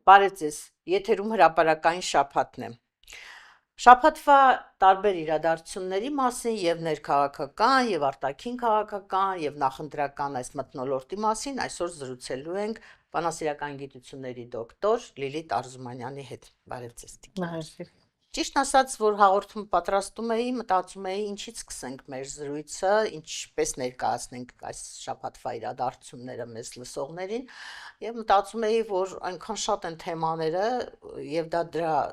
Բարև ձեզ, եթերում հրապարակային շաբաթն է։ Շաբաթվա տարբեր իրադարձությունների մասին եւ ներքաղաքական, եւ արտաքին քաղաքական, եւ նախընտրական այս մթնոլորտի մասին այսօր զրուցելու ենք բանասիրական գիտությունների դոկտոր Լիլիթ Արզումանյանի հետ։ Բարև ձեզ։ Բարև։ Ճիշտ ասած, որ հաղորդում պատրաստում էի, մտածում էի ինչից սկսենք մեր զրույցը, ինչպես ներկայացնենք այս շաբաթվա իրադարձությունները մեզ լսողներին, եւ մտածում էի, որ այնքան շատ են թեմաները, եւ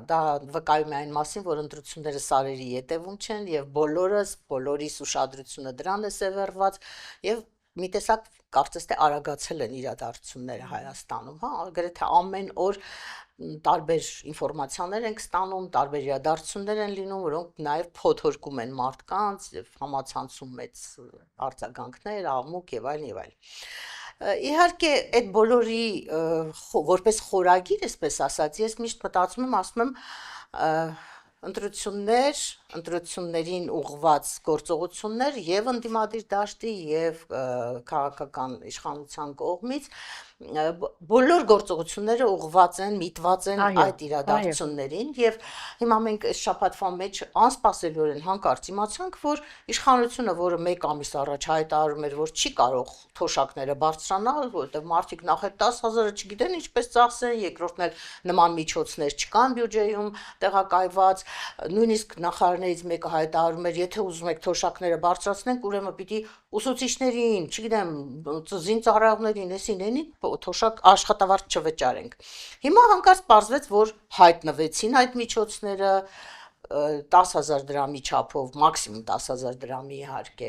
դա վկայում է այն մասին, որ ընտրությունները սարերի ետևում չեն, եւ բոլորիս ուշադրությունը դրան է սևեռված, եւ մի տեսակ կարծես թե արագացել են իրադարձությունները Հայաստանում, հա, գրեթե ամեն օր տարբեր ինֆորմացիաներ ենք ստանում, տարբեր իրադարձություններ են լինում, որոնք նաև փոթորկում են մարդկանց եւ համացանցում մեծ արձագանքներ, աղմուկ եւ այլն եւ այլն։ Իհարկե, այդ բոլորի որպես խորագիր, այսպես ասած, ես միշտ մտածում եմ, ասում եմ, ընտրություններին ուղղված գործողություններ եւ ընդդիմադիր դաշտի եւ քաղաքական իշխանության կողմից բոլոր գործողությունները ուղղված են, միտված են այդ իրադարձություններին եւ հիմա մենք այս շաբաթվա մեջ անսպասելիորեն հանկարծ իմացանք, որ իշխանությունը, որը 1 ամիս առաջ հայտարարում էր, որ չի կարող թոշակները բարձրանալ, որովհետեւ մարդիկ նախ այդ 10,000-ը չգիտեն ինչպես ծախսեն, երկրորդն էլ նման միջոցներ չկան բյուջեում տեղակայված, նույնիսկ նախարարներից մեկը հայտարարում էր, եթե ուզում եք թոշակները բարձրացնենք, ուրեմն պիտի ուսուցիչներին, չգիտեմ, զինծառայողներին, էսին թոշակ աշխատավարձ չվճարենք։ Հիմա հանկարծ պարզվեց, որ հայտնվեցին այդ միջոցները 10,000 դրամի չափով, մաքսիմում 10,000 դրամի իհարկե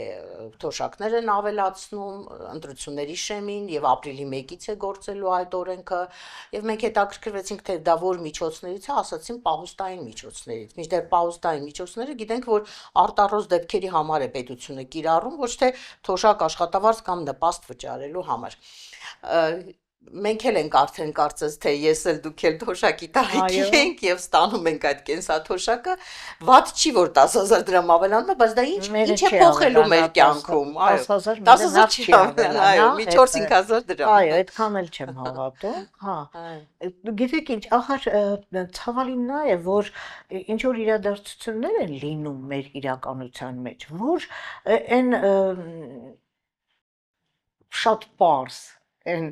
թոշակներ են ավելացնում ընտրությունների շեմին եւ ապրիլի 1-ից է գործելու այդ օրենքը եւ մենք հետաքրքրվեցինք թե դա որ միջոցներից է, ասացին պահուստային միջոցներից։ Մինչդեռ պահուստային միջոցները գիտենք, որ արտառոց դեպքերի համար է պետությունը կիրառում, ոչ թե թոշակ աշխատավարձ կամ նպաստ վճարելու համար։ Մենք էլ ենք արդեն կարծես թե ես էլ դուք էլ թոշակի տարիքի ենք եւ ստանում ենք այդ կենսաթոշակը, վատ չի որ 10,000 դրամ ավելանում է, բայց դա ինչ է փոխելու մեր կյանքում, այո 10,000 չի ավելանում, այո, մի 4-5,000 դրամ։ Այո, այդքան էլ չեմ հավատում, հա։ Գիտեք ինչ, ահա ցավալին նա է, որ ինչ որ իրադարձություններ են լինում մեր իրականության մեջ, որ այն շատ པարզ են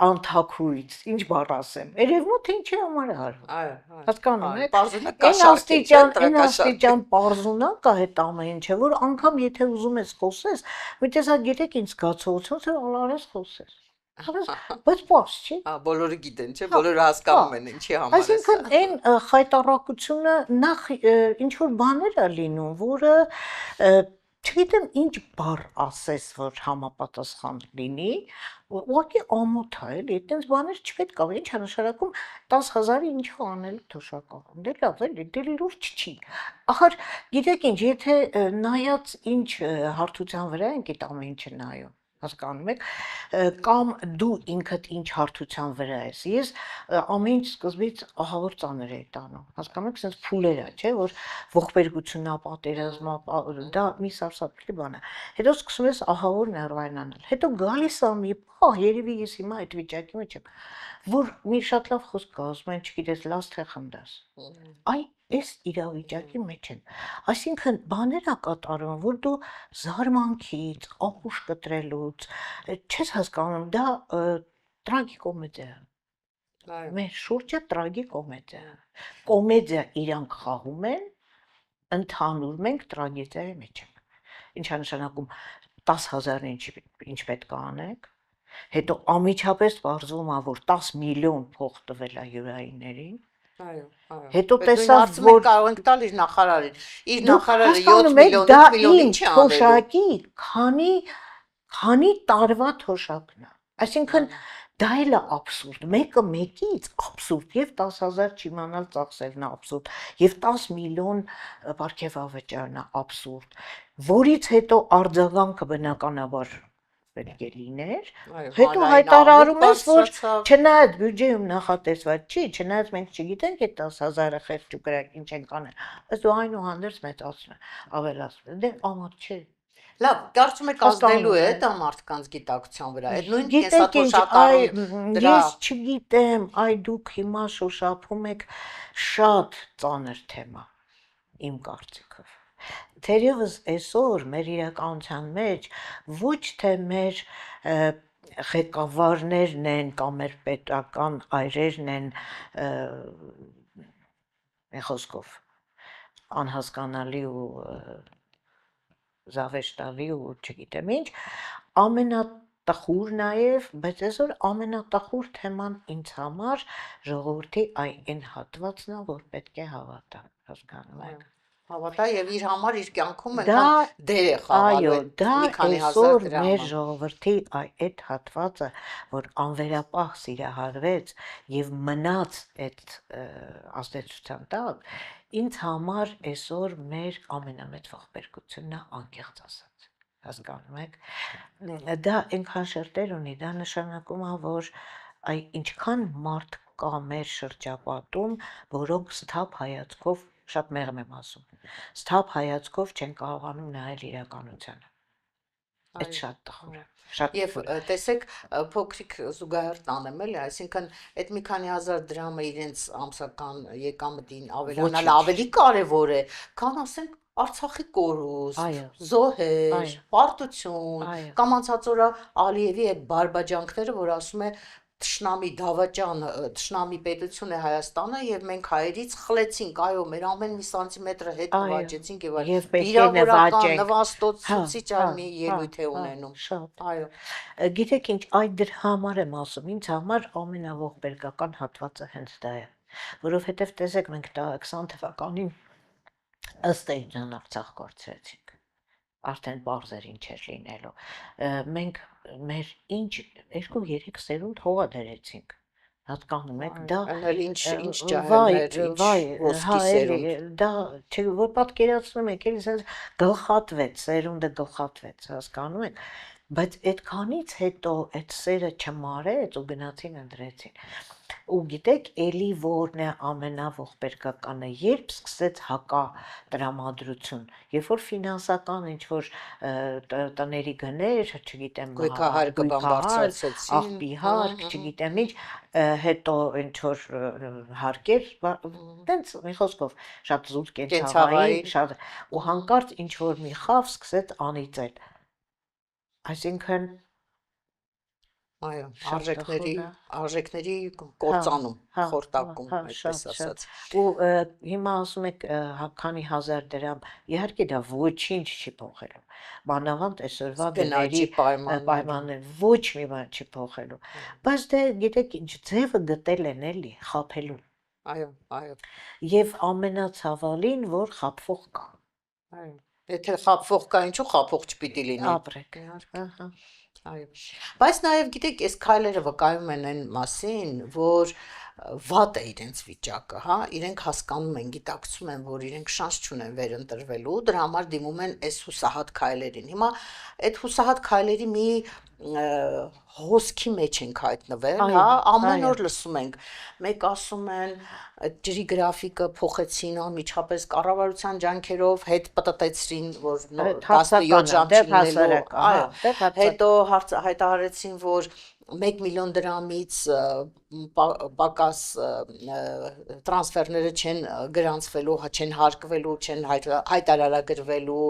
անթակույց, ինչ բառ ասեմ, երևում թե ինչի համար է արվում։ Այո, հասկանում եք, այն աստիճան պարզունակ է այդ ամեն ինչը, որ անգամ եթե ուզում ես խոսես, մի տեսակ գիտեք ինչ զգացողություն, թե ալարես խոսես։ Բայց պարզ չի։ Բոլորը գիտեն, չէ՞, բոլորը հասկանում են ինչի համար է։ Այսինքն այն խայտառակությունը նախ ինչ որ բաներ է լինում, որը չգիտեմ ինչ բառ ասես, որ համապատասխան լինի, ուղղակի ամոթ է, էլի, այդպես բաներ չպետք է, ինչ է նշանակում 10,000-ը ինչ անելու թոշակը։ Դե լավ, էլի, դե լուրջ չի։ Ախր գիտեք ինչ, եթե նայած ինչ հարթության վրա ենք այդ ամեն ինչը նայում, հասկանում եք, կամ դու ինքդ ինչ հարթության վրա ես։ Ես ամեն ինչ սկզբից ահավոր ծանր էի տանում։ Հասկանում եք, sense փուլեր է, չէ՞, որ ողբերգությունա, պատերազմա, դա մի սարսափելի բան է։ Հետո սկսում ես ահավոր ներվայնանալ։ Հետո գալիս է մի պահ, երևի ես հիմա այդ վիճակի մեջ եմ, որ մի շատ լավ խոսք կա, ասում են, չգիտես, լաց թե խնդաս։ Այ այս իրավիճակի մեջ են։ Այսինքն բաներ է կատարում, որ դու զարմանքից, ապուշ կտրելուց, չես հասկանում, դա տրագիկոմեդիա է։ Մեր շուրջը տրագիկոմեդիա է։ Կոմեդիա իրանք խաղում են, ընդհանուր մենք տրագեդիայի մեջ ենք։ Ինչ է նշանակում 10,000-ը ինչ պետք է անեք։ Հետո ամիջապես պարզվում է, որ 10 միլիոն փող տվել է յուրայիններին։ Այո, այո։ Հետո տեսավ, որ կարող ենք տալ իր նախարարին։ Իր նախարարը 7 միլիոն, 8 միլիոնի չի անելու։ Թոշակի քանի տարվա թոշակն է։ Այսինքն դա էլ է աբսուրդ, մեկը մեկից աբսուրդ եւ 10,000 չիմանալ ծախսելն է աբսուրդ եւ 10 միլիոն պարգևավճարն է աբսուրդ, որից հետո արձագանքը բնականաբար պետք է լիներ, հետո հայտարարում ես, որ չնայած բյուջեում նախատեսված չի, չնայած մենք չգիտենք այդ 10,000-ը խեղճ ու կրակ ինչ ենք անել, բայց դու այնուհանդերձ մեծացնում ավելացնում, դե ամոթ չէ։ Լավ, կարծում եք ազդելու է դա մարդկանց գիտակցության վրա։ Այդ նույն Գիտեք ինչ, կենսաթոշակառուն դրա ես չգիտեմ, դուք հիմա շոշափում եք շատ ծանր թեմա, իմ կարծիքով։ Թերևս այսօր մեր իրականության մեջ ոչ թե մեր ղեկավարներն են կամ մեր պետական այրերն են մի խոսքով անհասկանալի ու զավեշտալի ու չգիտեմ ինչ, ամենատխուր նաև, բայց այսօր ամենատխուր թեման ինձ համար ժողովրդի այն հատվածն է, որ պետք է հավատա, հասկանում եք։ Հավատա եւ իր համար իր կյանքում Դա դեր է խաղալու այո, դա մի քանի հազար այսօր դրամ։ մեր ժողովրդի այդ հատվածը, որ անվերապահ սիրահարվեց եւ մնաց այդ ազդեցության տակ, ինձ համար այսօր մեր ամենամեծ ողբերգությունն է, անկեղծ ասած, հասկանում եք։ Դա այնքան շերտեր ունի, դա նշանակում է, որ ինչքան մարդ կա մեր շրջապատում, որոնք սթափ հայացքով, շատ մեղմ եմ ասում, սթափ հայացքով չեն կարողանում նայել իրականությանը։ Այդ շատ տխուր է։ Եվ տեսեք, փոքրիկ զուգահեռ տանեմ էլի, այսինքն այդ մի քանի հազար դրամը իրենց ամսական եկամտին ավելանալ ավելի կարևոր է, քան ասենք Արցախի կորուստ, զոհեր, պարտություն, կամ անցած օրը Ալիևի այդ բարբաջանքները, որ ասում է Թշնամի դավաճան, Թշնամի պետություն է Հայաստանը եւ մենք հայերից խլեցինք, այո, մեր ամեն մի սանտիմետրը հետ նվաճեցինք եւ վիրավորական նվաստոց ցուցիչ մի ելույթ է ունենում։ Շատ։ Այո։ Գիտեք ինչ, այդ դրա համար եմ ասում, ինձ համար ամենաողբերգական հատվածը հենց դա է, որովհետեւ տեսեք մենք 20 թվականին ըստ էության Արցախ կորցրեցինք։ Արդեն բարձր էր ինչ էր լինելու։ Մենք մեր ինչ 2-3 սերունդ հողա դրեցինք։ Հասկանում եք, դա ինչ ջահելներ, ոսկի սերունդ։ Դա որ պատկերացնում եք, էլի ասես գլխատվեց, սերունդը գլխատվեց, հասկանում եք։ Բայց այդքանից հետո այդ սերը չմարեց ու գնացին ընտրեցին։ Ու գիտեք, էլի որն է ամենաողբերգականը, երբ սկսեց հակատրամադրություն, երբ որ ֆինանսական ինչ-որ տների գներ, չգիտեմ, գույքահարկը բարձրացրեցին, աղբիհարկ, չգիտեմ ինչ, հետո ինչ-որ հարկեր, տենց մի խոսքով, շատ զուտ կենցաղային, շատ ու հանկարծ ինչ-որ մի խավ սկսեց անիծել։ Այսինքն այո, արժեքների կործանում, խորտակում, այդպես ասած։ Ու հիմա ասում եք քանի հազար դրամ, իհարկե դա ոչինչ չի փոխելու։ Մանավանդ այսօրվա գների պայմաններ ոչ մի բան չի փոխելու։ Բայց դե գիտեք ինչ, ձևը գտել են էլի խաբելու։ Այո, այո։ Եվ ամենացավալին, որ խաբվող կա։ Այո։ Եթե խաբվող կա, ինչու խաբվող չպիտի լինի։ Ապրեք։ Ահա։ Այո։ Բայց նաև գիտեք, այս քայլերը վկայում են այն մասին, որ վատ է իրենց վիճակը, հա, իրենք հասկանում են, գիտակցում են, որ իրենք շանս չունեն վերընտրվելու, դրա համար դիմում են այս հուսահատ քայլերին։ Հիմա այդ հուսահատ քայլերի մի հոսքի մեջ ենք հայտնվել, հա, ամեն օր լսում ենք, մեկ ասում են ջրի գրաֆիկը փոխեցին անմիջապես կառավարության ջանքերով հետ պտտեցրին, որ 17 ժամ չլինելու, այո, հետո հայտարարեցին, որ 1 միլիոն դրամից պակաս տրանսֆերները չեն գրանցվելու, չեն հարկվելու, չեն հայտարարագրվելու,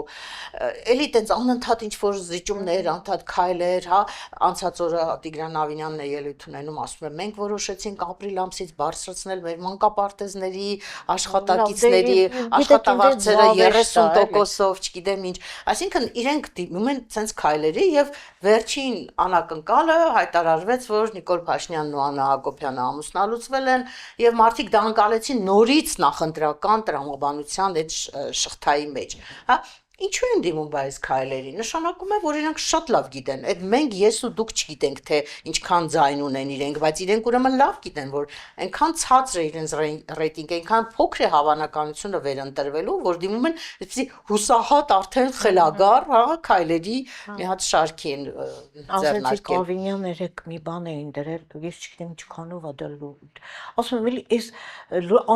էլի տենց անընդհատ ինչ-որ զիջումներ, անընդհատ քայլեր, հա, անցած օրը Տիգրան Ավինյանն է ելույթ ունենում, ասում է, մենք որոշեցինք ապրիլ ամսից բարձրացնել մեր մանկապարտեզների, աշխատակիցների աշխատավարձերը 30%-ով, չգիտեմ ինչ, այսինքն իրենք դիմում են ցենց քայլերի եւ վերջին անակնկալը հայտարարվեց, որ Նիկոլ Փաշինյանն ու Աննա Հակոբյանը ամուսնալուծվել են եւ մարդիկ դա անցկալեցին նորից նախընտրական տրամաբանության այդ շղթայի մեջ, հա։ Ինչու են դիմում այս քայլերի։ Նշանակում է, որ իրենք շատ լավ գիտեն։ Այդ մենք ես ու դուք չգիտենք, թե ինչքան ձայն ունեն իրենք, բայց իրենք ուրեմն լավ գիտեն, որ այնքան ցածր է իրենց ռեյտինգը, այնքան փոքր է հավանականությունը վերընտրվելու, որ դիմում են այսպեսի հուսահատ արդեն խելագար, հա, քայլերի մի հատ շարքի են ձեռնարկել։ Ավինյան երեք մի բան էին դրել, ես չգիտեմ ինչքանով է դա լուրջ։ Ասում եմ, էլի այս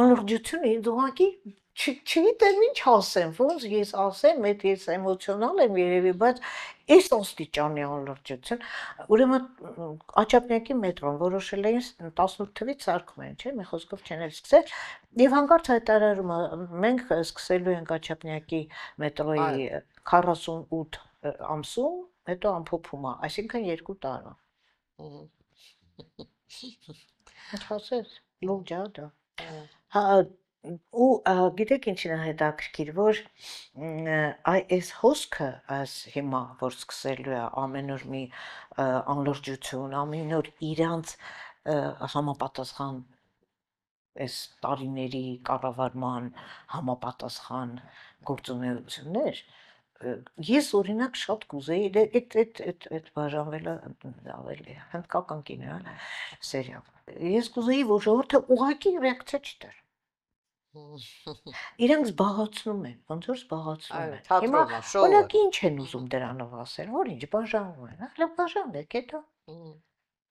անլրջությունը ինձ ուղղակի չգիտեմ ինչ ասեմ, ոնց ես ասեմ, ես էմոցիոնալ եմ երևի, բայց այս աստիճանի անլրջություն, ուրեմն Աչափնյակի մետրոն որոշել էին 18 թվականից սարքում են, չէ՞, մի խոսքով չեն էլ սկսել, եւ հանկարծ հայտարարում մենք սկսելու ենք Աչափնյակի մետրոյի 48 ամսում, հետո ամփոփում է, այսինքն 2 տարի։ Ինչ ասես, լուրջ է դա։ Հա ու գիտեք ինչն է հետաքրքիր, որ այս հոսքը այս հիմա որ սկսելու է ամեն օր մի անլրջություն, ամեն օր իրանց համապատասխան այս տարիների կառավարման համապատասխան գործունեություններ, ես օրինակ շատ կուզեի այդ բաժանվելը ավելի հնդկական կինո է սերիալ։ Ես կուզեի որ ժողովուրդը ուղղակի ռեակցիա չտար։ Իրենք զբաղացնում են, ոնց որ զբաղացնում են։ Հիմա օրինակ ինչ են ուզում դրանով ասել, որ ինչ բաժանվում են, հələ բաժանեք հետո։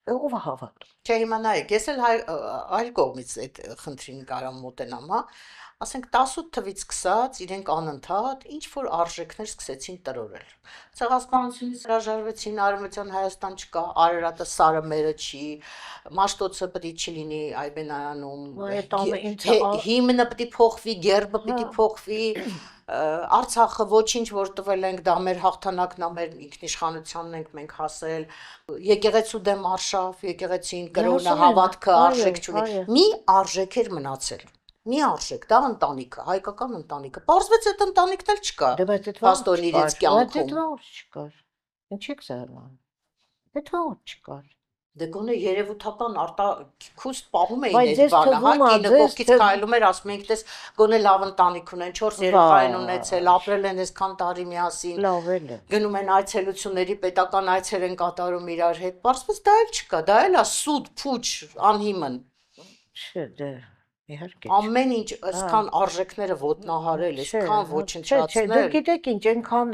Ով հավատում։ Չէ, հիմա նայեք, ես էլ այլ կողմից այդ խնդրին կարամ մոտենամ, հա։ Ասենք 18 թվականից սկսած իրենք անընդհատ ինչ որ արժեքներ սկսեցին տրորել։ Ցեղասպանությունից հրաժարվեցին, Արևմտյան Հայաստան չկա, Արարատը սարը մերը չի, Մաշտոցը պետք չի լինի Այբենայանում, հիմնը պետք է փոխվի, գերբը պետք է փոխվի, Արցախը ոչինչ որ տվել ենք, դա մեր հաղթանակն է, մեր ինքնիշխանությանն ենք մենք հասել, եկեղեցու դեմ արշավ, եկեղեցին կրոնը հավատքը արժեք չունի։ Մի արժեք էր մնացել։ Մի արժեք, դա ընտանիքը, հայկական ընտանիքը։ Պարզվեց այդ ընտանիքն էլ չկա։ Պաստորի իրենց կյանքում։ Դա չկար։ Ինչ եք զարմանում։ Դա չկար։ Դե գոնե երևութական արտաքուստ պահում էին այդ բանը, հա, կինը կողքից քայլում էր, ասում էինք, տես գոնե լավ ընտանիք ունեն, 4 երեխա են ունեցել, ապրել են այսքան տարի միասին։ Լավ էլ է։ Գնում են այցելությունների, պետական այցեր են կատարում իրար հետ։ Պարզվեց դա էլ չկա, դա էլ է սուտ, փուչ, անհիմն։ Չէ, դե իհարկե։ Ամեն ինչ այսքան արժեքները ոտնահարել, այսքան ոչնչացնել։ Չէ, դուք գիտեք ինչ, այնքան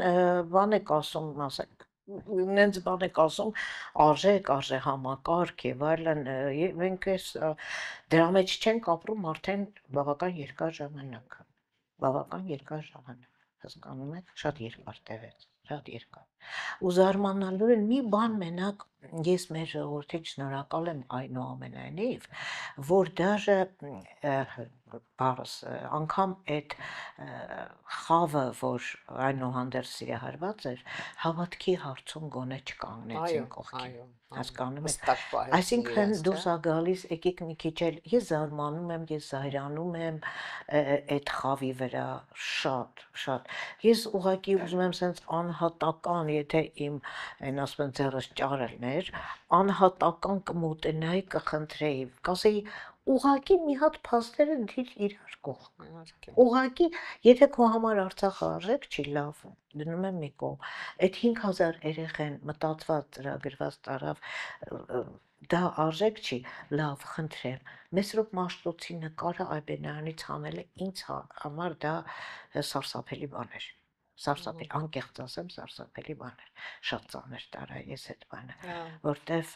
բան եք ասում, ասենք նենց բան եք ասում արժեք, համակարգ եւ այլն, մենք էս դրա մեջ չենք ապրում արդեն բավական երկար ժամանակ, հասկանում եք, շատ երկար տևեց, շատ երկար։ Ու զարմանալու է մի բան մենակ ես մեր ժողովրդին շնորհակալ եմ այնուամենայնիվ, որ դաժե բառս անգամ այդ խավը, որ այնուհանդերձ սիրահարված էր, հավատքի հարցում գոնե չկանգնեցին կողքին, հասկանում եք, այսինքն դուրս ա գալիս, եկեք մի քիչ էլ, ես զարմանում եմ, ես զայրանում եմ այդ խավի վրա շատ, ես ուղղակի ուզում եմ սենց անհատական, եթե իմ այն ասում են ձեռս ճարելներ, անհատական կմոտենայի, կխնդրեի, կասեի ուղղակի մի հատ փաստերը դիր իրար կողք, ուղղակի, եթե քո համար Արցախը արժեք չի լավ, դնում եմ մի կողմ, այդ 5000 երեխան մտածված ծրագրված տարավ, դա արժեք չի, լավ, խնդրեմ, Մեսրոպ Մաշտոցի նկարը Այբենյանից հանելը ինձ համար դա սարսափելի բան էր, սարսափելի, անկեղծ ասեմ, սարսափելի բան էր, շատ ծանր տարա ես այդ բանը, որտեվ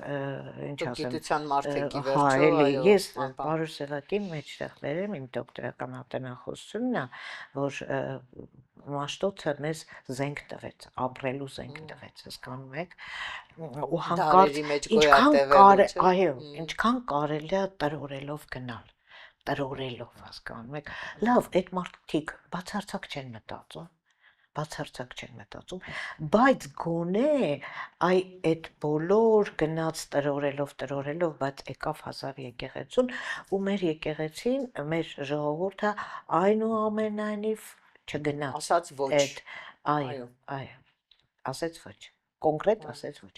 ինչ ասեմ, գիտության մարդիկի հա, էլի, ես Պարուս Սևակին մեջտեղ բերեմ, իմ դոկտորական ատենախոսությունն է, որ Մաշտոցը մեզ զենք տվեց, ապրելու զենք տվեց, հասկանում եք, ու հանկարծ, ինչքան կարելի է տրորելով գնալ, հասկանում եք, լավ, այդ մարդիկ բացարձակ չեն մտածում, բայց գոնե այդ բոլոր գնաց տրորելով, բայց եկավ հասավ եկեղեցուն ու մեր եկեղեցին, մեր ժողովուրդը այնուամենայնիվ չգնաց։ Ասաց ոչ։ Այո, ասեց ոչ, կոնկրետ ասեց ոչ։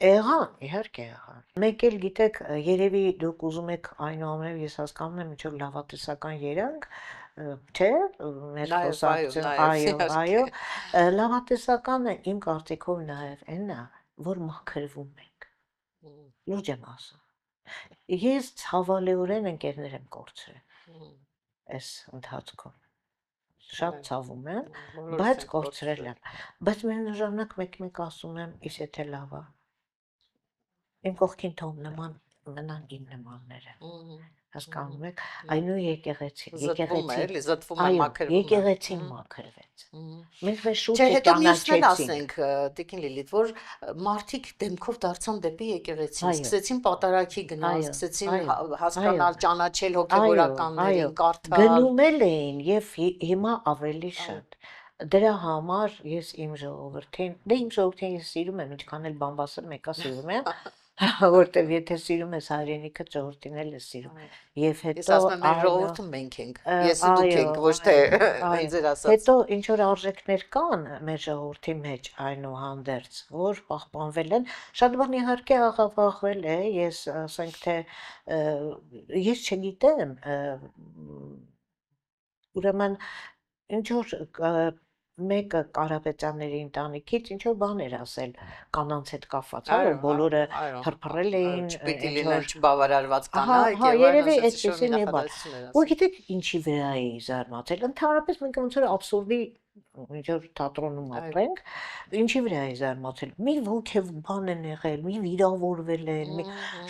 Եղան, իհարկե եղան։ Մեկ էլ գիտեք, երևի դուք ուզում եք այնուամենայնիվ ես հասկանում եմ ինչ-որ լավատեսական երանգ, չէ, մեր խոսակցություն, այո, լավատեսականը իմ կարծիքով նաև այն է, որ մաքրվում ենք, լուրջ եմ ասում, ես ցավալիորեն ընկերներ եմ կորցրել այս ընթացքում, շատ ցավում եմ, բայց կորցրել եմ, բայց միաժամանակ մեկ ասում եմ, իսկ եթե լավ է, իմ կողքին թող նման մնան իմ նմանները։ Մհմ, Հասկանում եք, այնու եկեղեցին, զտվում է, եկեղեցին, էլի, զտվում է, այո, մաքրվում է։ եկեղեցին մաքրվեց։ Մհմ։ Մենք մեր Չէ, շուրջը հետո մյուսն էլ ճանաչեցինք։ ասենք, Տիկին Լիլիթ, որ մարդիկ դեմքով դարձան դեպի եկեղեցին, Այո, սկսեցին պատարագի գնալ, այո, սկսեցին այո, հասկանալ, ճանաչել այո, հոգևորականներին, կարդալ։ գնում էլ էին եւ հիմա ավելի Այո, շատ։ Դրա համար ես իմ ժողովրդին, դե իմ ժողովրդին ես սիրում եմ, ինչքան էլ բամբասել մեկա սիրում եմ, որտեվ եթե սիրում ես հայրենիքը, ժողովրդին էլ ես սիրում։ այո։ Եվ Ես հետո ասում եմ, մեր այո, ժողովուրդը մենք ենք, եսը դուք այո, ենք, ոչ թե այո։ այն ձեր ասած։ Հետո ինչ որ արժեքներ կան մեր ժողովրդի մեջ այնուհանդերձ, որ պահպանվել են, շատ բան իհարկե աղավաղվել է, ես ասենք թե ես չգիտեմ, ուրեմն ինչ որ մեկը Կարապետյանների ընտանիքից ինչ որ բան էր ասել կանանց հետ կապված, հա, որ բոլորը փրփրել էին, չպիտի ինչ լինեն որ չբավարարված հա, կանայք հա, եւ այլն, երևի ասեցի շո մի այդպեսին է բան։ նախադասություն էր Ու ասել։ գիտեք ինչի վրա էի զարմացել։ Ընդհանրապես մենք ոնց որ աբսուրդի ինչ որ թատրոնում Այո, ապրենք, ինչի վրա էի զարմացել։ Մի ոգև բան են եղել, մի վիրավորվել են, մի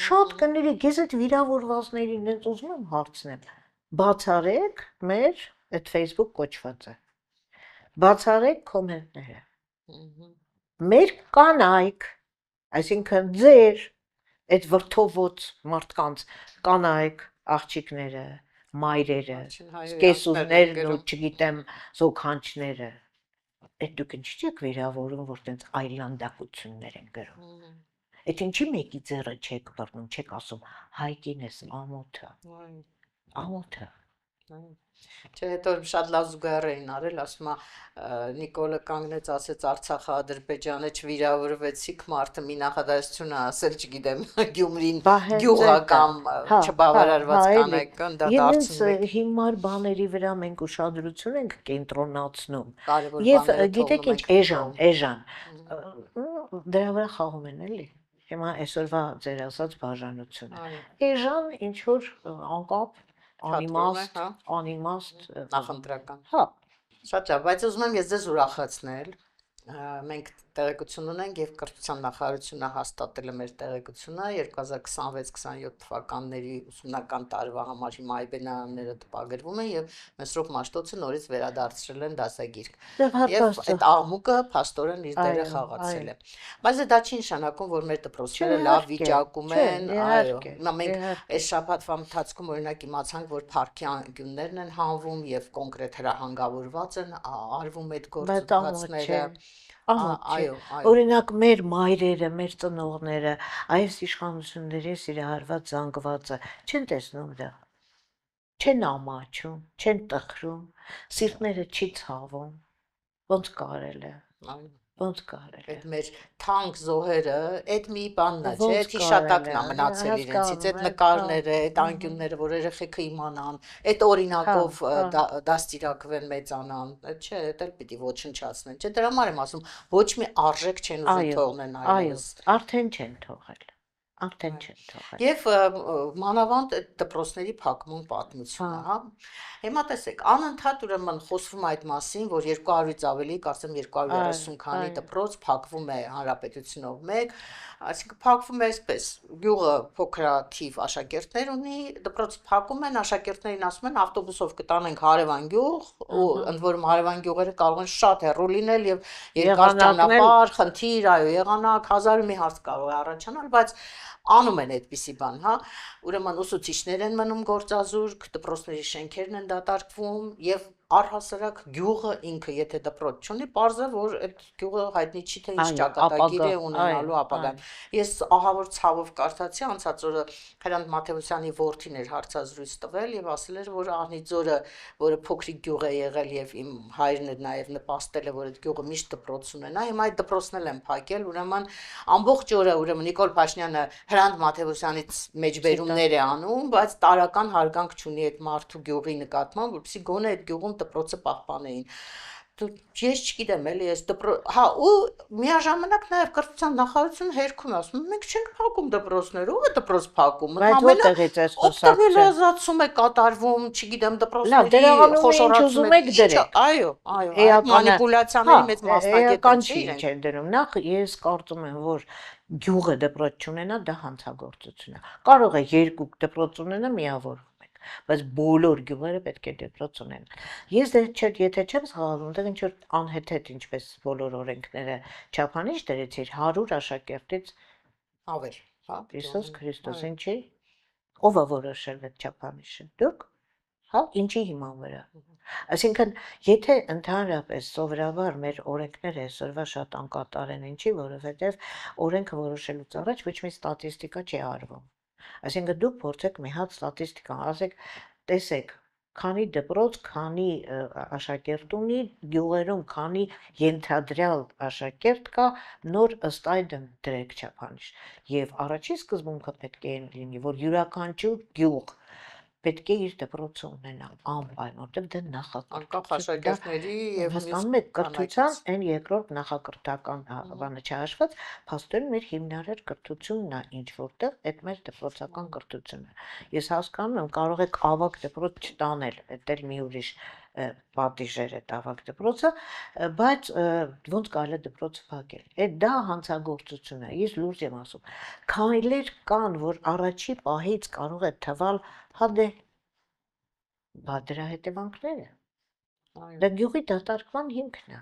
շատ կներեք, ես այդ վիրավորվածներին ինձ ուզում եմ հարցնեմ։ Բացարեք մեր այդ Facebook կոչվածը։ Բացարեք կոմենտները։ Մեր կանայք, այսինքն ձեր այդ վրթովոց մարդկանց կանայք, աղջիկները, մայրերը, առաջին հայրենիքներն են կեսուրներն ու գրում։ չգիտեմ զոքանչները, այդ դուք ինչի՞ եք վիրավորում, որ տենց այլանդակություններ են գրում։ Այդ ինչի մեկի ձեռը չեք բռնում, չեք ասում հայկին ես ամոթը, Այո, ամոթը։ այո։ Չէ, հետո շատ լավ զուգահեռ էին արել, ասում է Նիկոլը կանգնեց, ասեց Արցախը, Ադրբեջանը չվիրավորվեցիք, մարդը մի նախադասություն է ասել, չգիտեմ, Գյումրին Բա հենց գյուղ է էդ է, կամ հա, չբավարարված էլի։ կանայք կան, դա Եվ դարձնում ինձ եք հիմար բաների վրա մենք ուշադրություն ենք կենտրոնացնում։ կարևոր Եվ բաները գիտեք թողնում ինչ, ենք էժան, կողմ։ էժան, դրա վրա խաղում են էլի։ Հիմա այսօրվա ձեր ասած բաժանությունը։ Այո, Էժան ինչ որ անկապ, թատրոն է, հա, անիմաստ, նախընտրական։ հա, Շատ լավ, բայց ուզում եմ ես ձեզ ուրախացնել։ Մենք տեղեկություն ունենք եւ կրթության նախարարությունը հաստատել է մեր տեղեկությունը 2026-27 թվականների ուսումնական տարվա համար հիմա այբենարանները տպագրվում են եւ Մեսրոպ Մաշտոցը նորից վերադարձրել են դասագիրք։ Եվ այդ աղմուկը փաստորեն իր դերը խաղացել է։ Բայց դա չի նշանակում, որ մեր դպրոցները լավ վիճակում են, այո։ Հիմա մենք այս շաբաթվա ընթացքում օրինակ իմացանք, որ Փարքյաններն են հանվում եւ կոնկրետ հրահանգավորված են արվում այդ գործընթացները։ Այո, այո։ Օրինակ մեր մայրերը, մեր ծնողները, այս իշխանությունների սիրահարված զանգվածը չեն տեսնում դա։ Չեն ամաչում, չեն տխրում, սիրտները չի ցավում։ Ոնց կարել է։ Այո։ Ոնց կարել է։ Այդ մեր թանկ զոհերը, այդ մի բանն է, չէ՞, Ոնց այդ հիշատակն է կարել է, մնացել իրենցից, այդ հասկանում եք, նկարները, այդ հա, անկյունները, որ երեխեքը իմանան, այդ օրինակով դաստիարակվեն, մեծանան, չէ, դա էլ պիտի ոչնչացնեն։ Չէ, դրա համար եմ ասում, ոչ մի արժեք չեն ուզում այո, թողնեն այո, այլևս։ արդեն չեն թողել։ Արդեն չեն թողել։ Եվ մանավանդ այդ դպրոցների փակման պատմությունը, հա։ Հիմա տեսեք, անընդհատ ուրեմն խոսվում է այդ մասին, որ 200-ից ավելի, կարծեմ 230 քանի դպրոց փակվում է հանրապետությունով մեկ, այսինքն փակվում է այսպես, գյուղը փոքրաթիվ աշակերտներ ունի, դպրոցը փակում են, աշակերտներին ասում են ավտոբուսով կտանենք հարևան գյուղ, ու ընդ որում հարևան գյուղերը կարող են շատ հեռու լինել եւ երկար ճանապարհ, խնդիր, այո, եղանակ, հազար մի հարց կարող է առաջանալ, բայց անում են այդպիսի բան, հա, ուրեմն ուսուցիչներ են մնում գործազուրկ, դպրոցների շենքերն են դատարկվում եւ առհասարակ գյուղը ինքը եթե դպրոց չունի, պարզ է որ այդ գյուղը հայտնի չի թե ինչ ճակատագիր է ունենալու ապագան։ Ես ահավոր ցավով կարդացի անցած օրը Հրանտ Մաթեոսյանի որդին էր հարցազրույց տվել եւ ասել էր որ Ահնիձորը, որը փոքրիկ գյուղ է եղել եւ իմ հայրն էր նաեւ նպաստել է որ այդ գյուղը միշտ դպրոց ունենա, հիմա այդ դպրոցն էլ են փակել, ուրեմն ամբողջ օրը ուրեմն Նիկոլ Փաշինյանը Հրանտ Մաթեոսյանից մեջբերումներ է անում, բայց տարական հարգանք չունի այդ մարդու գյուղի նկատմամբ, որպեսզի գոնե այդ գյուղում դպրոցը պահպանեին։ ես չգիտեմ, էլի ես հա ու միաժամանակ նաև կրթության նախարարությունը հերքում է ասում, մենք չենք փակում դպրոցները, ով է դպրոց փակում, որտեղից է խոսակցում։ օպտիմիզացում է կատարվում, չգիտեմ, Լավ, դրա դպրոցների անունը ինչ ուզում եք դրեք։ Այո, մանիպուլյացիաների մեծ մասնագետներ չի ինչ են դնում։ Նախ ես կարծում եմ, որ գյուղը դպրոց չունենա, դա հանցագործություն է։ Կարող է երկու դպրոց ունենա, միավորվում եք, բայց բոլոր գյուղերը պետք է դպրոց ունենան։ Ես եթե չեմ սխալվում, դեռ ինչ որ անհեթեթ ինչպես բոլոր օրենքները չափանիշ դրեցիր 100 աշակերտից ավել, հա։ Հիսուս Քրիստոս ինչի։ Ով է որոշել այդ չափանիշը։ Դուք։ Հա, ինչի հիման վրա։ Այսինքն, եթե ընդհանրապես սովորաբար մեր օրենքները այսօրվա շատ անկատար են, ինչի, որովհետև օրենքը որոշելուց առաջ ոչ մի ստատիստիկա չի արվում։ Այսինքն դուք փորձեք մի հատ ստատիստիկա, ասեք, տեսեք, քանի դպրոց, քանի աշակերտ ունի, գյուղերում քանի ենթադրյալ աշակերտ կա, նոր ըստ այդմ դրեք չափանիշ։ Եվ առաջի սկզբունքը պետք է լինի, որ յուրաքանչյուր գյուղ պետք է իր դպրոցը ունենա անպայման, որտեղ դա անկախ աշակերտների եւ հասկանում եք կրթության այն երկրորդ նախակրթական բանը չհաշված, փաստորեն մեր հիմնարար կրթությունն է ինչ որտեղ այդ մեր դպրոցական կրթությունը։ Ես հասկանում եմ, կարող եք ավագ դպրոց չտանել, դա էլ մի ուրիշ պատիժեր է ավագ դպրոցը, բայց ոնց կարելի է դպրոցը փակել։ Այդ դա հանցագործություն է։ Ես լուրջ եմ ասում։ Քայլեր կան, որ առաջի պահից կարող է թվալ հա դե բա դրա հետևանքները դա գյուղի դատարկման հիմքն է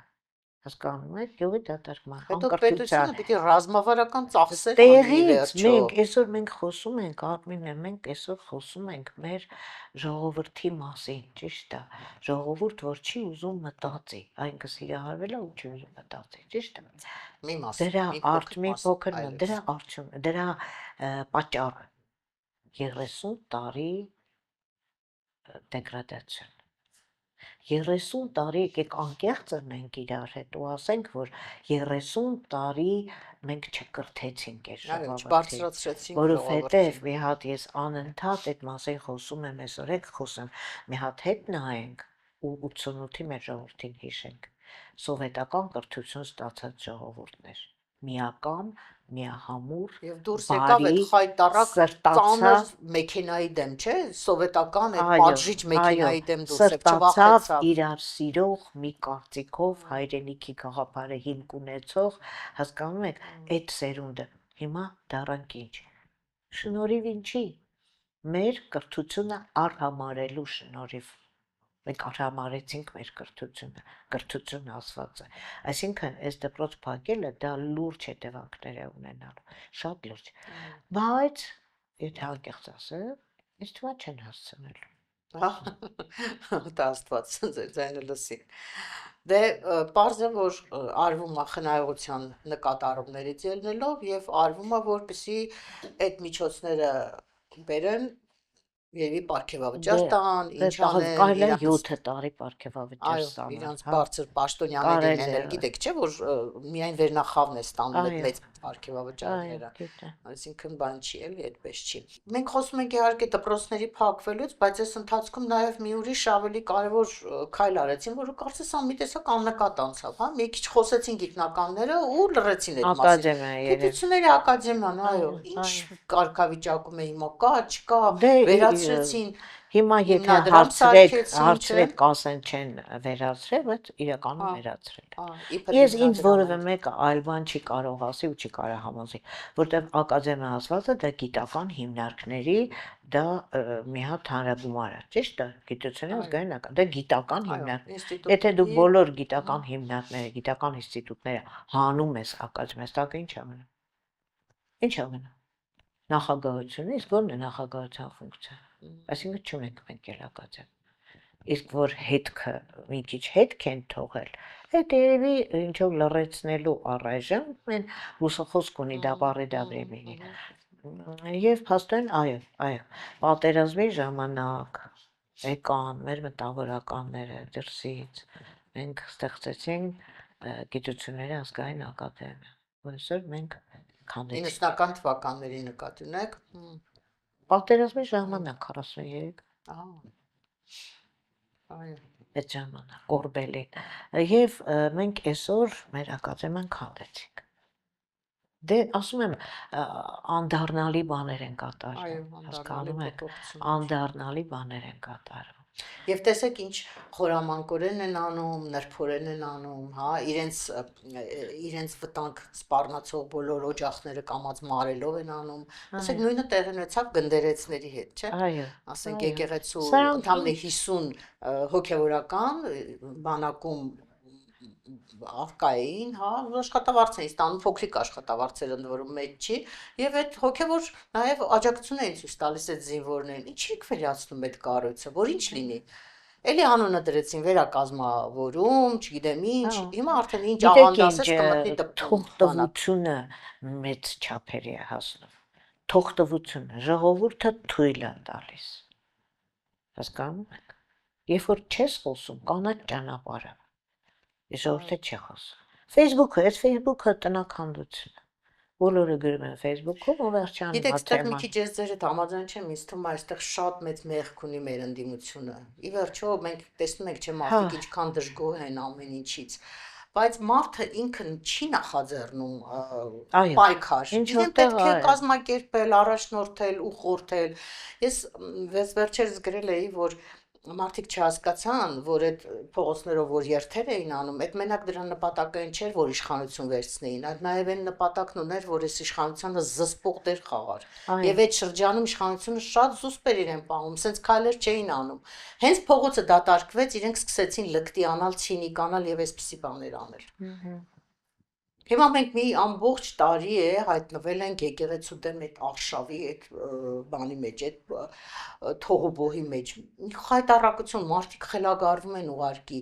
հասկանում եք գյուղի դատարկման հետո պետությունը պիտի ռազմավարական ծախսեր տեղից մենք այսօր մենք խոսում ենք Արմինե մենք այսօր խոսում ենք մեր ժողովրդի մասին ճիշտ է ժողովուրդ որ չի ուզում մտածի այնքան սիրահարվել է ու չի ուզում մտածի ճիշտ է մի մաս դրա փոքր դրա արդյունքը դրա պատճառը 30 տարի դեգրադացիան 30 տարի եկեք անկեղծ ենք իրար հետ ու ասենք որ 30 տարի մենք չկրթեցինք այս ժողովրդին որովհետև մի հատ ես անընդհատ այդ մասին խոսում եմ այսօր եք խոսեմ մի հատ հետ նայենք ու 88-ի մեր ժողովրդին հիշենք սովետական կրթություն ստացած ժողովուրդներ միական միահամուռ եւ դուրս եկավ այդ խայտարակ ծանր մեքենայի դեմ, չէ, սովետական այդ պատժիչ մեքենայի դեմ դուրս եկավ, չվախեցավ իրար սիրող մի կարծիքով հայրենիքի գաղափարը հիմք ունեցող, հասկանում եք, այդ սերունդը հիմա դառանք ինչ։ Շնորհիվ ինչի։ Մեր կրթությունը արհամարելու շնորհիվ մենք արհամարեցինք մեր կրթությունը ասված է այսինքն այս դպրոց փակելը դա լուրջ հետևանքներ է ունենալու շատ լուրջ բայց եթե անկեղծ ասեմ ինձ թվում է չեն հասցնելու դա աստված ձեր ձայնը լսի դե պարզ է որ արվում է խնայողության նկատառումներից ելնելով եւ արվում է որպեսի այդ միջոցները բերեն Եվի պարգևավճար տան, ինչ անեն, կարելի է 7 տարի պարգևավճար ստանալ։ Իրանց բարձր պաշտոնյաներին են, գիտեք, չէ՞ որ միայն վերնախավն է ստանում այդ մեծ պարգևավճարները։ Այսինքն բան չի էլի, այդպես չի։ Մենք խոսում ենք իհարկե դպրոցների փակվելուց, բայց այս ընթացքում նաև մի ուրիշ ավելի կարևոր քայլ արեցին, որը կարծես մի տեսակ աննկատ անցավ, հա, մի քիչ խոսեցին գիտնականները ու լռեցին այդ մասին։ Գիտությունների ակադեմիան, այո, ինչ կարգավիճակում է հիմա կա, չկա, վերացրեցին Հիմա եթե հարցրեք ասեն չեն վերացրել, բայց իրականում վերացրել։ Ես ինձ որևէ մեկը այլ բան չի կարող ասի ու չի կարող համոզի, որտեղ ակադեմիա ասվածը դա գիտական հիմնարկների դա մի հատ հանրագումար է, ճիշտ է, գիտությունների ազգային դա գիտական հիմնարկ։ Եթե դու բոլոր գիտական հիմնարկները, գիտական ինստիտուտները հանում ես ակադեմիա, դա ինչ է մնում։ Ինչ է մնում։ Նախագահությունը, իսկ ո՞րն է նախագահության ֆունկցիան։ Այսինքն չունենք մենք էլ ակադեմիա։ Իսկ որ հետքը մի քիչ հետք են թողել, այդ երևի ինչով լռեցնելու առայժմ մեն ռուսախոսք ունի դա բարեդա времени։ Եվ փաստորեն այո, պատերազմի ժամանակ եկան մեր մտավորականները դրսից, մենք ստեղծեցինք գիտությունների ազգային ակադեմիա, այսօր մենք 90-ական թվականների նկատի ունեք։ Պատերազմի ժամանակ 43։ Այո։ այդ ժամանակ Օրբելին եւ մենք այսօր մեր ակադեմիան քանդեցինք դե ասում եմ անդառնալի բաներ են կատարվում հասկանում եք անդառնալի բաներ են կատարվում Եվ տեսեք ինչ խորամանկորեն են անում, նրբորեն են անում, հա, իրենց վտանգ սպառնացող բոլոր օջախները կամած մարելով են անում։ Ասենք նույնը տեղի ունեցավ գնդերեցների հետ, չէ՞։ Այո։ Ասենք եկեղեցու ընդամենը 50 հոգևորական բանակում աղկային, հա, աշխատավարձ էին ստանում, փոքրիկ աշխատավարձեր ընդ որում մեջ չի, եւ այդ հոգեվոր նաեւ աջակցություն էին ցույց տալիս այդ զինվորներին։ Ինչի՞ եք վերացնում այդ կառույցը, որ ինչ լինի։ Էլի անունը դրեցին վերակազմավորում, չգիտեմ ինչ, հիմա արդեն ինչ աղանդասես կմտնի թողտվությունը մեծ չափերի է հասնում։ Թողտվությունը ժողովուրդը թույլ է տալիս։ Հասկանում եք։ Երբ որ չես խոսում, կանաչ ճանապարհը ժողովուրդը չի խոսում։ Facebook-ը տնաքանդություն է։ Բոլորը գրում են Facebook-ում ու վերջանում Գիտեք, այստեղ մի քիչ ես ձեր հետ համաձայն չեմ, ինձ թվում է այստեղ շատ մեծ մեղք ունի մեր ընդդիմությունը։ Ի վերջո մենք տեսնում ենք, չէ՞, մարդիկ ինչքան դժգոհ են ամեն ինչից։ Բայց մարդը ինքն չի նախաձեռնում պայքար։ Իրեն պետք է կազմակերպել, առաջնորդել, ուղղորդել։ Ես վերջերս գրել էի, որ մարդիկ չհասկացան, որ այդ փողոցներով որ երթեր էին անում, այդ մենակ դրա նպատակը չէր, որ իշխանություն վերցնեին, այլ նաև այն նպատակն ուներ, որ այս իշխանությանը զսպող դեր խաղար։ Եվ այդ շրջանում իշխանությունը շատ զուսպեր իրեն պահում, սենց քայլեր չէին անում։ Հենց փողոցը դատարկվեց, իրենք սկսեցին լկտի անալ, ցինիկանալ եւ այսպիսի բաներ անել։ Հիմա մենք մի ամբողջ տարի է հայտնվել ենք եկեղեցու դեմ այդ արշավի այդ բանի մեջ, այդ թողոբոհի մեջ։ Խայտարակություն, մարդիկ խելագարվում են ուղարկի։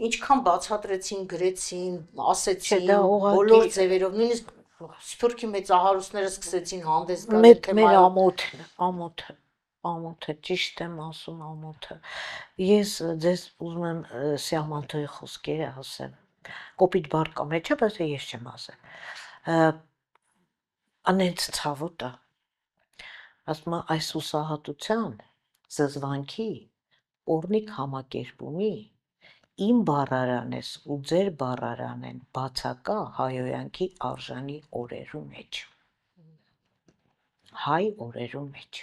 Ինչքան բացատրեցին, գրեցին, ասեցին, բոլոր ձևերով, նույնիսկ Սփյուռքի մեծահարուստները սկսեցին հանդես գալ այդ թեմայով։ Ամոթը, ճիշտ եմ ասում ամոթը։ Ես ձեզ ուզում եմ Սիամանթոյի խոսքերը ասեմ։ Կոպիտ բառ կա մեջը, բայց ես չեմ ասել։ Անենց ցավոտ է։ Ասում եմ այս ուսահատության, զզվանքի, օրնիկ համակերպումի իմ բառարան ես ու ձեր բառարան են բացակա հայոյանքի արժանի օրերու մեջ։ Հայ օրերու մեջ։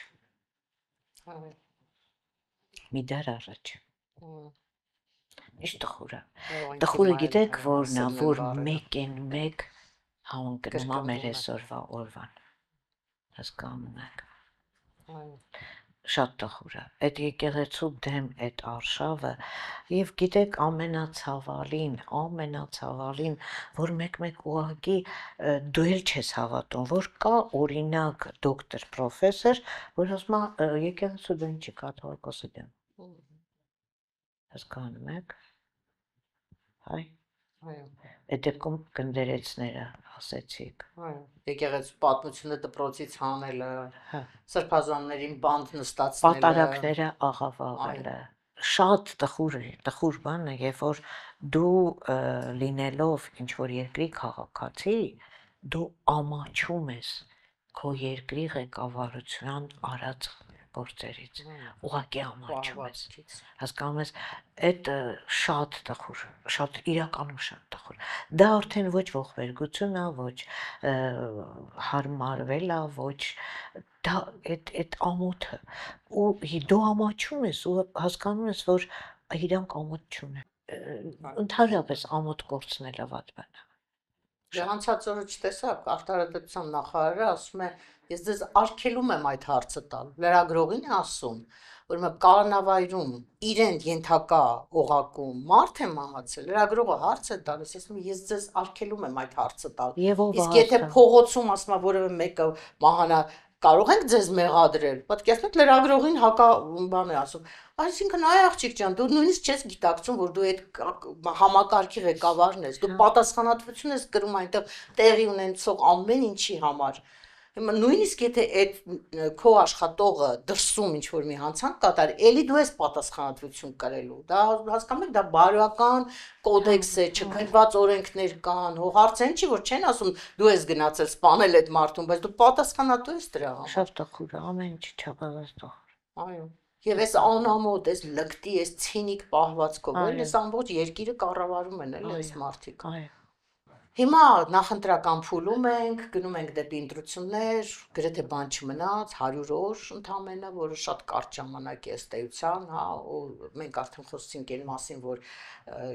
Մի դար առաջ։ Ինչ տխուր է։ Տխուրը գիտեք որն է, որ մեկ են մեկ համընկնում է մեր այսօրվա օրվան։ Հասկանում եք։ Շատ տխուր է։ Այդ եկեղեցու դեմ այդ արշավը եւ գիտեք ամենացավալին, որ մեկ-մեկ ուղղակի դու էլ չես հավատում, որ կա օրինակ դոկտոր պրոֆեսոր, որ ասում է եկեղեցու դեմ չի կաթողիկոսի դեմ։ Հասկանում եք։ Հայ։ Այո։ Այդ դեպքում գնդերեցները ասեցիք։ Այո։ Եկեղեցու պատմությունը դպրոցից հանելը, սրբազաններին բանդ նստացնելը, պատարակները աղավաղելը։ Շատ տխուր բան է, երբ որ դու լինելով ինչ որ երկրի քաղաքացի, դու ամաչում ես քո երկրի ղեկավարության արած գործերից, ուղղակի ամաչում ես, հասկանում ես, այդ շատ տխուր, շատ իրականում շատ տխուր, դա արդեն ոչ ողբերգություն է, ոչ հարմարվել է, ոչ, դա այդ ամոթը, ու դու ամաչում ես, ու հասկանում ես, որ իրանք ամոթ չունեն, ընդհանրապես ամոթ կորցնելը վատ բան է։ Անցած օրը չտեսաք, արտարադատության նախարարը ասում է, ես ձեզ արգելում եմ այդ հարցը տալ, լրագրողին է ասում, որ կանոնավայրում իրեն ենթակա օղակում մարդ է մահացել, լրագրողը հարց է տալիս, ասում ես ձեզ արգելում եմ այդ հարցը տալ, իսկ եթե փողոցում ասում է որևէ մեկը մահանա, կարող ենք ձեզ մեղադրել, պատկերացնեք լրագրողին բան է ասում, այսինքն այ աղջիկ ջան, դու նույնիսկ չես գիտակցում, որ դու այդ համակարգի ղեկավարն ես, դու պատասխանատվություն ես կրում այնտեղ տեղի ունեցող ամեն ինչի համար։ Հիմա նույնիսկ եթե այդ քո աշխատողը դրսում ինչ որ մի հանցանք կատարի, ելի դու ես պատասխանատվություն կրելու։ Դա հասկանում եք, դա բարոյական կոդեքս է, չքննված օրենքներ կան, հարցը ինչի որ չեն ասում դու ես գնացել սպանել այդ մարդուն, բայց դու պատասխանատու ես դրա համար։ Շատ տխուր է, ամեն ինչ չափազանց տխուր։ Այո։ Եվ այս անամոթ, այս լկտի, այս ցինիկ պահվածքով, էլի այս ամբողջ երկիրը կառավարում են էլի այս մարդիկ։ Հիմա նախընտրական փուլում ենք, գնում ենք դեպի ընտրություններ, գրեթե բան չմնաց, 100 օր ընդամենը, որը շատ կարճ ժամանակ է ըստ էության, հա, ու մենք արդեն խոսեցինք այն մասին, որ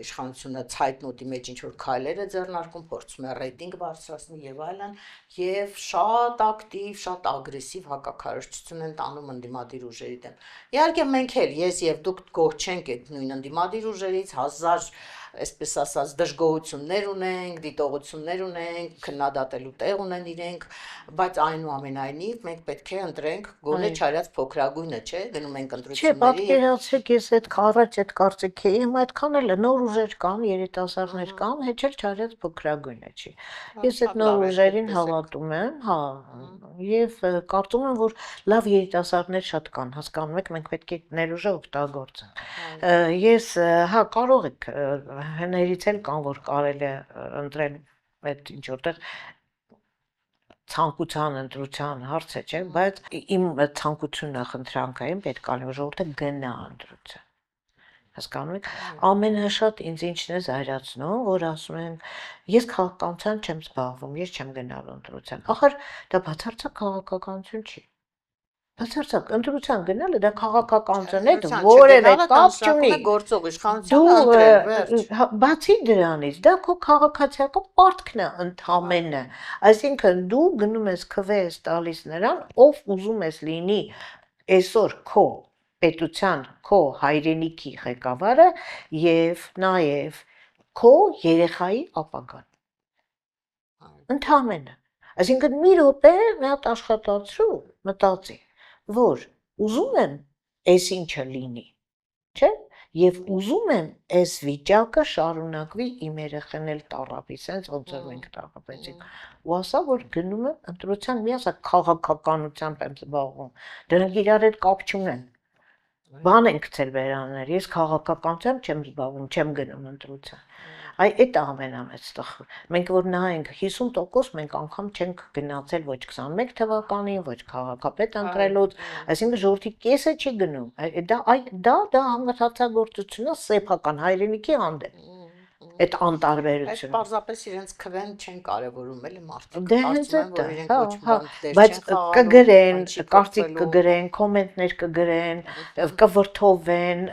իշխանությունը ցայտնոտի մեջ ինչ որ քայլեր է ձեռնարկում, փորձում է ռեյտինգ բարձրացնել եւ այլն, եւ շատ ակտիվ, շատ ագրեսիվ հակակարճություն են տանում ընդդիմադիր ուժերի դեմ։ Իհարկե մենք էլ, ես եւ դուք գոհ չենք այդ նույն ընդդիմադիր ուժերից, հազար այսպես ասած դժգոհություններ ունենք, դիտողություններ ունենք, քննադատելու տեղ ունեն իրենք, բայց այնուամենայնիվ մենք պետք է ընտրենք գոնե չարած փոքրագույնը, չէ, գնում ենք Չէ, ընտրությունների։ պատկերացրեք, ես այդ առաջ այդ կարծիքի եմ, այդքան էլ նոր ուժեր կան, երիտասարդներ կան, հեչ էլ չարած փոքրագույնը չի։ Ես այդ նոր ուժերին հավատում եմ, հա, եւ կարծում եմ, որ լավ երիտասարդներ շատ կան, հասկանում եք, մենք պետք է ներուժը օգտագործենք։ Ես, հա, կարող եք հներից էլ կան, որ կարելի է ընտրել այդ ինչ որտեղ ցանկության ընտրության հարց է, չէ, բայց իմ ցանկությունը խնդրանքային պետք է լինի ժողովուրդը գնա ընտրության։ Հասկանում եք, ամենաշատ ինձ ինչն է զայրացնում, որ ասում են, ես քաղաքականությամբ չեմ զբաղվում, ես չեմ գնալու ընտրության։ Ախր դա բացարձակ քաղաքականություն չի։ Բացարձակ ընտրության գնալը դա քաղաքականության հետ որևէ կապ չունի։ Գործող իշխանությունը ընտրել, վերջ։ Բացի դրանից, դա քո քաղաքացիական պարտքն է ընդամենը։ Այսինքն դու գնում ես քվես տալիս նրան, ով ուզում ես լինի այսօր քո պետության, քո հայրենիքի ղեկավարը եւ նաեւ քո երեխայի ապագան։ Ընդամենը։ Այսինքն մի րոպե մի հատ աշխատացրու, մտածի, որ ուզում եմ այս ինչը լինի, չէ՞, եւ ուզում եմ այս վիճակը շարունակվի իմ երեխան էլ տառապի, sense ոնց որ մենք տառապեցինք։ Ու ասա, որ գնում եմ ընտրության, մի ասա քաղաքականությամբ եմ զբաղվում։ Դրանք իրար հետ կապ չունեն։ Բան են գցել վերաններ, ես քաղաքականությամբ չեմ զբաղվում, չեմ գնում ընտրության։ Այ այդ ամենամեծ տխուր։ Մենք որ նայենք 50% մենք անգամ չենք գնացել ոչ 21 թվականին, ոչ քաղաքապետ ընտրելուց, այսինքն ժողովրդի կեսը չի գնում։ Դա համացածագործություն է սեփական հայրենիքի հանդեպ։ Այդ անտարբերությունը։ Այդ պարզապես իրենց քվեն չեն կարևորում էլի մարդիկ։ Դե հենց դա, հա, բայց կգրեն, կարծիք կգրեն, կոմենտներ կգրեն, կվրթովեն,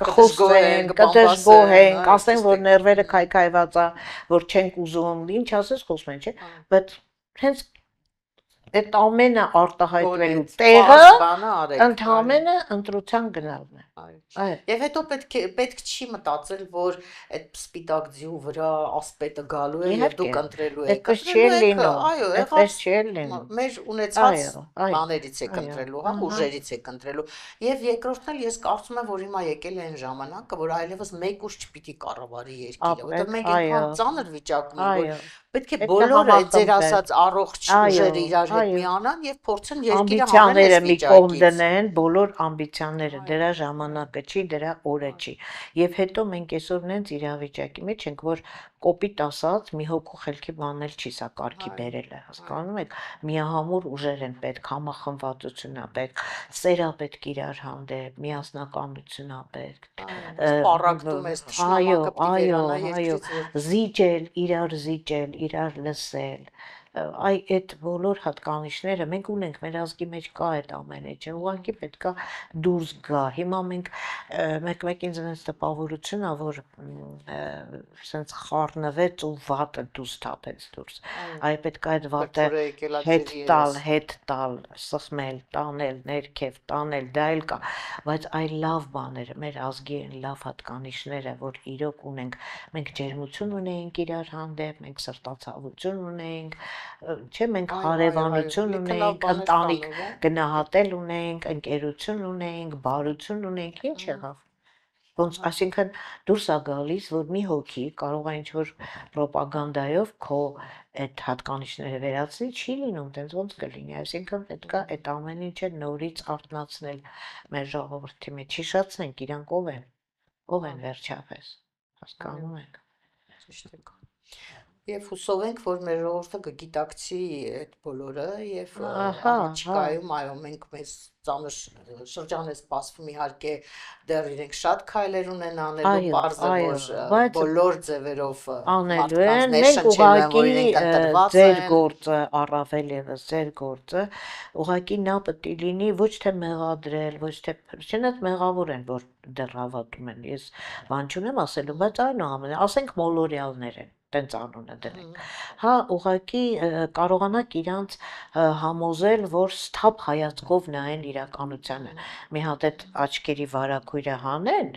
կխոսեն, կդժգոհեն, կասեն, որ ներվերը քայքայված է, որ չենք ուզում, ինչ ասես խոսում են, չէ՞, բայց հենց այդ ամենը արտահայտվելու տեղը ընդհանրապես ընտրության գնալն է։ Եվ հետո պետք չի մտածել, որ այդ սպիտակ ձյու վրա ասպետը գալու է եւ դուք ընտրելու եք։ Այդպես չի լինում։ Այո, այդպես չի լինում։ Մեր ունեցած բաներից եք ընտրելու, հա, ուժերից եք ընտրելու։ Եվ երկրորդն էլ ես կարծում եմ, որ հիմա եկել է այն ժամանակը, որ այլևս մեկ ուժ չպիտի կառավարի երկիրը, որովհետեւ մենք այնքան ծանր վիճակում ենք, որ պետք է բոլորը ձեր ասած առողջ ուժերը իրար հետ միանան եւ փորձեն երկիրը հանել ամբիցիաները մի կողմ դնեն, բոլոր ամբիցիաները, դրա ժամանակը չի, դրա օրը չի։ Եվ հետո մենք այսօր նենց իրավիճակի մեջ ենք, որ կոպիտ ասած մի հոգու խելքի բանել չի սա կարգի բերելը, հասկանում եք, միահամուռ ուժեր են պետք, համախմբվածություն է պետք, սեր է պետք իրար հանդեպ, միասնականություն է պետք։ Սպառակտում ես թշնամակը պիտի վերանա երկրից, զիջել, իրար լսել, այ այդ բոլոր հատկանիշները մենք ունենք, մեր ազգի մեջ կա այդ ամենը, չէ՞, ուղղակի պետքա դուրս գա։ Հիմա մենք մեկ ինձ այնպես տպավորություն է, որ սենց խառնվեց ու վատը դուրս թափեց դուրս։ Այ պետքա այդ վատը հետ տալ, սխմել, տանել, ներքև տանել, դա էլ կա, բայց այ լավ բաները, մեր ազգի են լավ հատկանիշները, որ իրոք ունենք, մենք ջերմություն ունենք իրար հանդեպ, մենք սրտացավություն ունենք, չէ, մենք հարևանություն ունենք, ընտանիք գնահատել ունենք, ընկերություն ունենք, բարություն ունենք, ինչ եղավ։ Ոնց, այսինքն դուրս է գալիս, որ մի հոգի կարող է ինչ-որ ռոպագանդայով քո այդ հատկանիշները վերացնել, չի լինում, տենց ոնց կլինի, այսինքն պետք է այդ ամեն ինչը նորից արթնացնել մեր ժողովրդի մեջ, հիշեցնենք իրանք ով են վերջապես, հասկանում եք։ Ճիշտ է։ Եվ հուսով ենք, որ մեր ժողովուրդը կգիտակցի այդ բոլորը եւ Ահա, առաջիկայում այո մենք մեզ ծանր շրջան է սպասվում իհարկե դեռ իրենք շատ քայլեր ունեն անելու այո, բարձր այո, որ բայց բոլոր ձևերով անելու մարդկանց են, մենք ներշնչելու են, որ ուղղակի իրենք ընտրված ձեր են։ գործը, առավել եւս ձեր գործը, ուղղակի նա պետք է լինի ոչ թե մեղադրել, ոչ թե չնայած մեղավոր են, որ դեռ հավատում են, ես բան չունեմ ասելու, բայց այնուամենայնիվ, ասենք մոլորյալներ են, տենց անունը դնենք, հա, ուղղակի կարողանաք իրանց համոզել, որ սթափ հայացքով նայեն իրականությանը, մի հատ այդ աչքերի վարագույրը հանեն,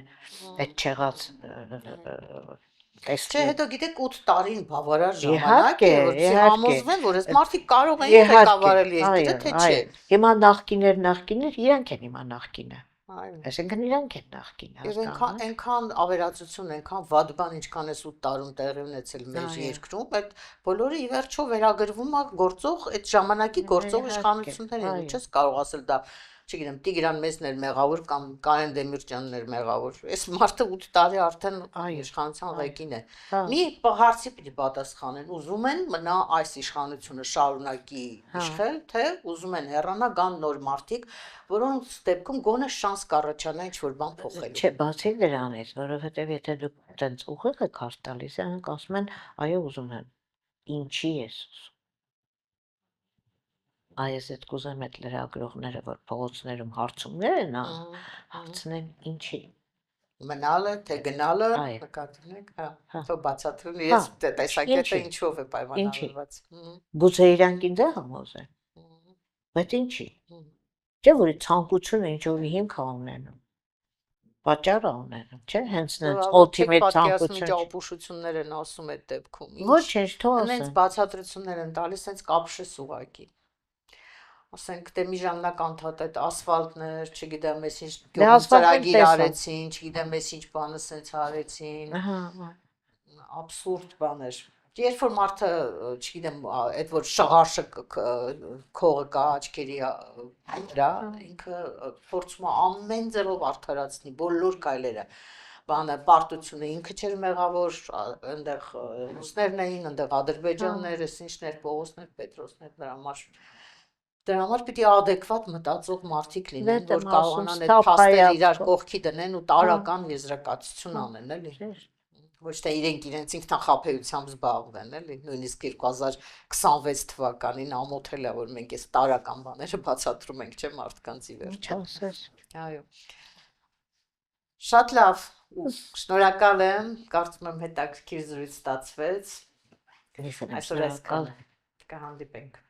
այդ չեղած Չէ, տեսնեն։ հետո գիտեք 8 տարին բավարար ժամանակ Իհարկե, է, որպեսզի իհարկե, համոզվեն, որ այս մարդիկ կարող են իհարկե, ղեկավարել երկիրը, այո, թե այո, չէ։ հիմա նախկիներ, իրանք են հիմա նախկինը, Այո։ այսինքն իրանք են նախկինը, Եվ այնքան ավերածություն, այնքան վատ բան, ինչքան էս 8 տարում տեղի ունեցել մեր Այո։ երկրում, այդ բոլորը ի վերջո վերագրվում է գործող, այդ ժամանակի գործող Իհարկե, իշխանություններին, ու այո։ չես կարող ասել դա, չգիտեմ, Տիգրան Մեծն էր մեղավոր կամ Կարեն Դեմիրճյանն էր մեղավոր։ Այս մարդը 8 տարի արդեն Այո, իշխանության այո, ղեկին է։ հա, Մի հարցի պիտի պատասխանեն, ուզում են մնա այս իշխանությունը շարունակի հա, իշխել, թե ուզում են հեռանա գան նոր մարդիկ, որոնց դեպքում գոնե շանս կառաջանա ինչ-որ բան փոխելու։ չէ, բացի դրանից, որովհետև եթե դուք տենց ուղիղ եք հարց տալիս, նրանք ասում են, այո, ուզում եմ, ինչի ես ուզում։ Այս այդ կուզեմ այդ լրագրողները, որ փողոցներում հարցումներ են անում, հարցնեն ինչի։ Մնալը, թե գնալը, Այո, նկատի ունեք, հա, հա, թող բացատրեն հա, իրենց տեսակետը ինչի, ինչով է ինչի։ պայմանավորված։ Գուցե իրանք ինձ է համոզեն, բայց ինչի։ Չէ՞ որ ցանկությունը ինչ-որ հիմք է ունենում, պատճառ է ունենում, չէ՞, հենց նենց Չեք օլտիմետ պատկերացնում ինչ ցանկություն։ ապուշություններ են ասում այդ դեպքում։ Ոչինչ, թող Հենց ասեն։ բացատրություններ են տալիս, հենց կապշես ուղակի։ Ասենք դե մի ժամանակ անդադ այդ ասֆալտներ, չգիտեմ, ես ինչ Դե գյուղում ասֆալտն ծրագիր տեսա։ արեցին, չգիտեմ, ես ինչ բանը սենց արեցին, Ահա, абսուրդ բաներ։ Երբ որ մարդը, չգիտեմ, այդ որ շղարշը քողը կա աչքերի վրա, ինքը փորձում է ամեն ձևով արդարացնի բոլոր քայլերը։ Բանը պարտությունը ինքը չէր մեղավոր, այնտեղ ռուսներն էին, այնտեղ ադրբեջաններ, էս ինչներ, Պողոսներ, Պետրոսներ, դրա համար պիտի adekvat մտածող մարդիկ լինեն, դե որ եմ ասում, կարողանան այդ սթափ փաստերը իրար հայացքով։ կողքի դնեն ու տարական եզրակացություն անեն, էլի։ Ճիշտ։ Ոչ թե իրենք իրենց ինքնախապեյությամբ զբաղվեն, էլի, նույնիսկ 2026 թվականին ամոթել է, որ մենք այս տարական բաները բացատրում ենք, չէ՞ մարդկանց ի վերջո։ Չասես։ Այո։ Շատ լավ։ Շնորհակալ եմ, կարծում եմ հետաքրքիր զրույց ստացվեց։ Ես եմ Այսօր շնորհակալ։ այսքանը։ Կհանդիպենք։